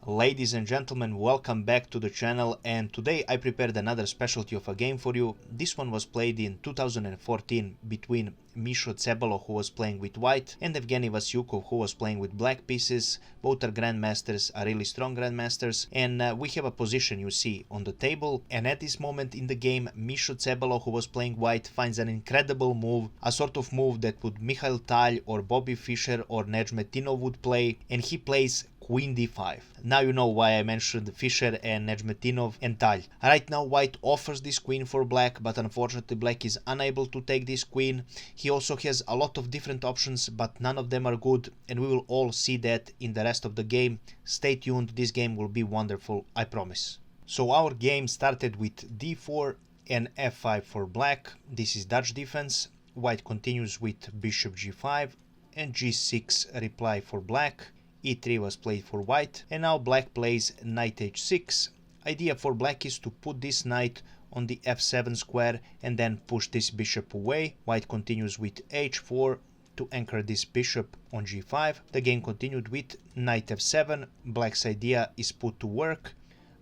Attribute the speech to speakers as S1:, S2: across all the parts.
S1: Ladies and gentlemen, welcome back to the channel, and today I prepared another specialty of a game for you. This one was played in 2014 between Misho Cebalo, who was playing with white, and Evgeny Vasyukov, who was playing with black pieces. Both are grandmasters, are really strong grandmasters, and we have a position you see on the table, and at this moment in the game Misho Cebalo, who was playing white, finds an incredible move, a sort of move that would Mikhail Tal or Bobby Fischer or Nezhmetdinov would play, and he plays Queen d5. Now you know why I mentioned Fischer and Nezhmetdinov and Tal. Right now white offers this queen for black, but unfortunately black is unable to take this queen. He also has a lot of different options, but none of them are good, and we will all see that in the rest of the game. Stay tuned, this game will be wonderful, I promise. So our game started with d4 and f5 for black. This is Dutch defense. White continues with bishop g5 and g6 reply for black. e3 was played for white, and now black plays knight h6. Idea for black is to put this knight on the f7 square and then push this bishop away. White continues with h4 to anchor this bishop on g5. The game continued with knight f7. Black's idea is put to work.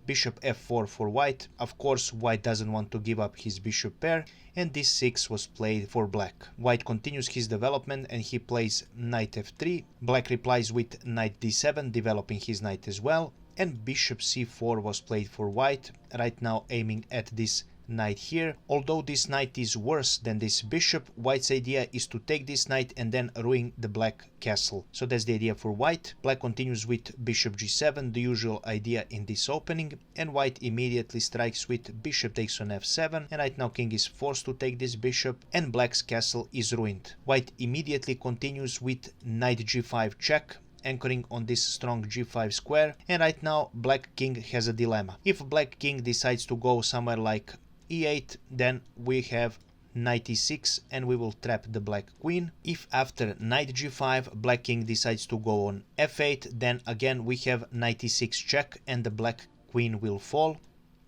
S1: Bishop f4 for white. Of course, white doesn't want to give up his bishop pair, and this 6 was played for black. White continues his development and he plays knight f3. Black replies with knight d7, developing his knight as well, and bishop c4 was played for white, right now aiming at this knight here. Although this knight is worse than this bishop, white's idea is to take this knight and then ruin the black castle. So that's the idea for white. Black continues with bishop g7, the usual idea in this opening, and white immediately strikes with bishop takes on f7, and right now king is forced to take this bishop and black's castle is ruined. White immediately continues with knight g5 check, anchoring on this strong g5 square, and right now black king has a dilemma. If black king decides to go somewhere like e8, then we have knight e6 and we will trap the black queen. If after knight g5 black king decides to go on f8, then again we have knight e6 check and the black queen will fall.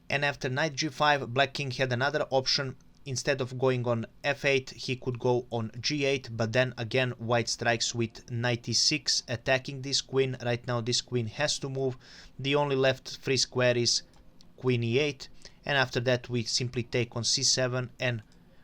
S1: And after knight g5 black king had another option. Instead of going on f8 he could go on g8, but then again white strikes with knight e6 attacking this queen. Right now this queen has to move. The only left free square is queen e8, and after that we simply take on c7 and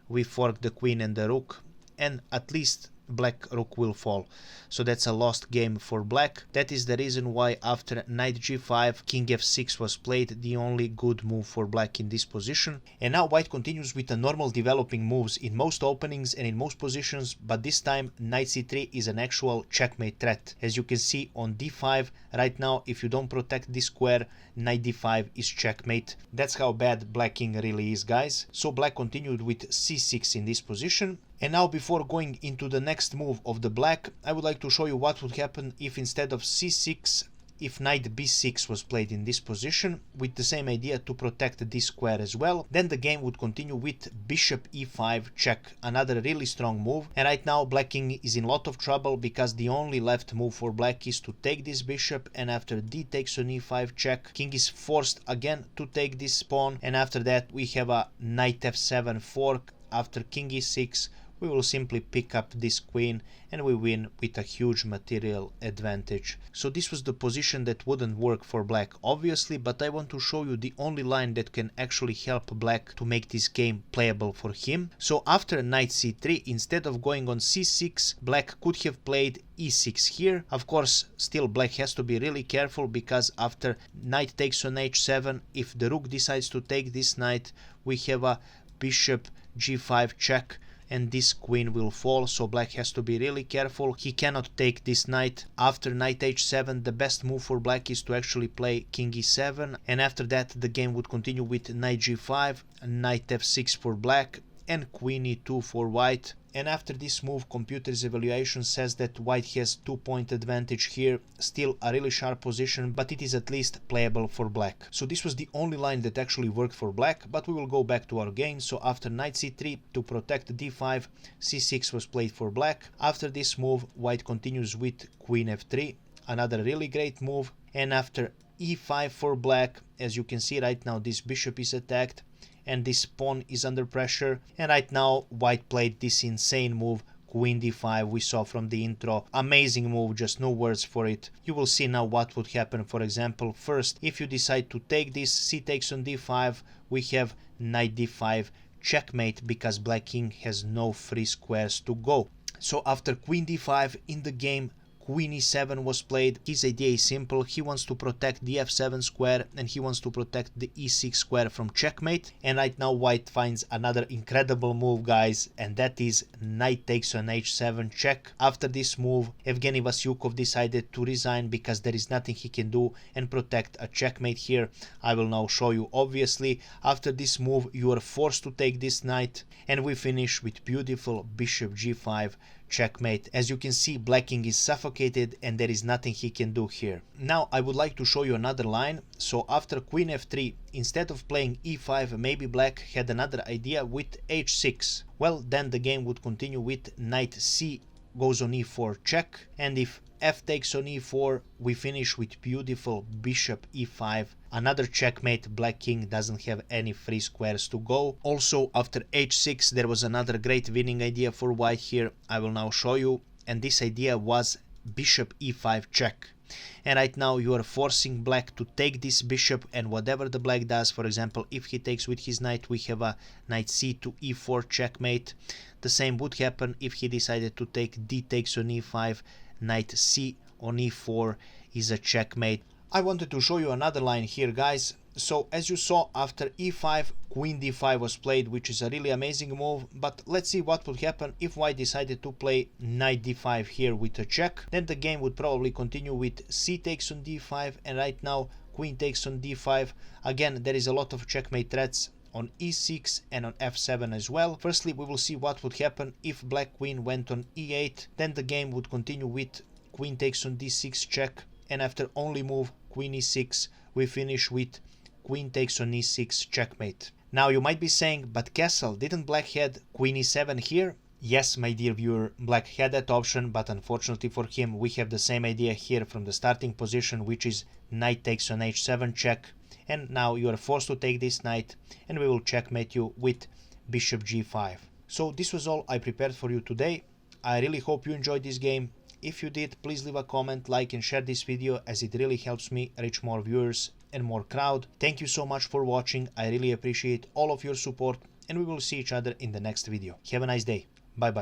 S1: we fork the queen and the rook, and at least black rook will fall. So that's a lost game for black. That is the reason why after knight g5 king f6 was played, the only good move for black in this position. And now white continues with the normal developing moves in most openings and in most positions, but this time knight c3 is an actual checkmate threat. As you can see on d5 right now, if you don't protect this square, knight d5 is checkmate. That's how bad black king really is, guys. So black continued with c6 in this position. And now before going into the next move of the black, I would like to show you what would happen if instead of c6, if knight b6 was played in this position, with the same idea to protect this square as well. Then the game would continue with bishop e5 check, another really strong move. And right now black king is in a lot of trouble because the only left move for black is to take this bishop, and after d takes on e5 check, king is forced again to take this pawn, and after that we have a knight f7 fork. After king e6 we will simply pick up this queen and we win with a huge material advantage. So this was the position that wouldn't work for black, obviously, but I want to show you the only line that can actually help black to make this game playable for him. So after knight c3, instead of going on c6, black could have played e6 here. Of course, still black has to be really careful, because after knight takes on h7, if the rook decides to take this knight, we have a bishop g5 check, and this queen will fall, so black has to be really careful. He cannot take this knight. After knight h7, the best move for black is to actually play king e7, and after that the game would continue with knight g5, knight f6 for black, and queen e2 for white. And after this move, computer's evaluation says that white has 2-point advantage here. Still a really sharp position, but it is at least playable for black. So this was the only line that actually worked for black, but we will go back to our game. So after knight c3, to protect d5, c6 was played for black. After this move, white continues with queen f3, another really great move. And after e5 for black, as you can see right now, this bishop is attacked and this pawn is under pressure, and right now white played this insane move, queen d5 we saw from the intro. Amazing move, just no words for it. You will see now what would happen. For example, first, if you decide to take this, c takes on d5, we have knight d5 checkmate because black king has no free squares to go. So after queen d5 in the game, queen e7 was played. His idea is simple. He wants to protect the f7 square and he wants to protect the e6 square from checkmate. And right now white finds another incredible move, guys, and that is knight takes on h7 check. After this move, Evgeny Vasyukov decided to resign because there is nothing he can do and protect a checkmate here. I will now show you. Obviously, after this move, you are forced to take this knight, and we finish with beautiful bishop g5 checkmate. As you can see, black king is suffocated and there is nothing he can do here. Now I would like to show you another line. So after queen f3, instead of playing e5, maybe black had another idea with h6. Well, then the game would continue with knight c goes on e4 check, and if f takes on e4, we finish with beautiful bishop e5. Another checkmate. Black king doesn't have any free squares to go. Also, after h6, there was another great winning idea for white here. I will now show you, and this idea was bishop e5 check. And right now you are forcing black to take this bishop, and whatever the black does, for example, if he takes with his knight, we have a knight c to e4 checkmate. The same would happen if he decided to take d takes on e5, knight c on e4 is a checkmate. I wanted to show you another line here, guys. So as you saw, after e5, queen d5 was played, which is a really amazing move. But let's see what would happen if white decided to play knight d5 here with a check. Then the game would probably continue with c takes on d5, and right now queen takes on d5. Again, there is a lot of checkmate threats on e6 and on f7 as well. Firstly, we will see what would happen if black queen went on e8. Then the game would continue with queen takes on d6 check, and after only move queen e6, we finish with queen takes on e6 checkmate. Now you might be saying, but Castle, didn't black had queen e7 here? Yes, my dear viewer, black had that option, but unfortunately for him, we have the same idea here from the starting position, which is knight takes on h7 check. And now you are forced to take this knight, and we will checkmate you with bishop g5. So this was all I prepared for you today. I really hope you enjoyed this game. If you did, please leave a comment, like and share this video, as it really helps me reach more viewers and more crowd. Thank you so much for watching. I really appreciate all of your support, and we will see each other in the next video. Have a nice day. Bye bye.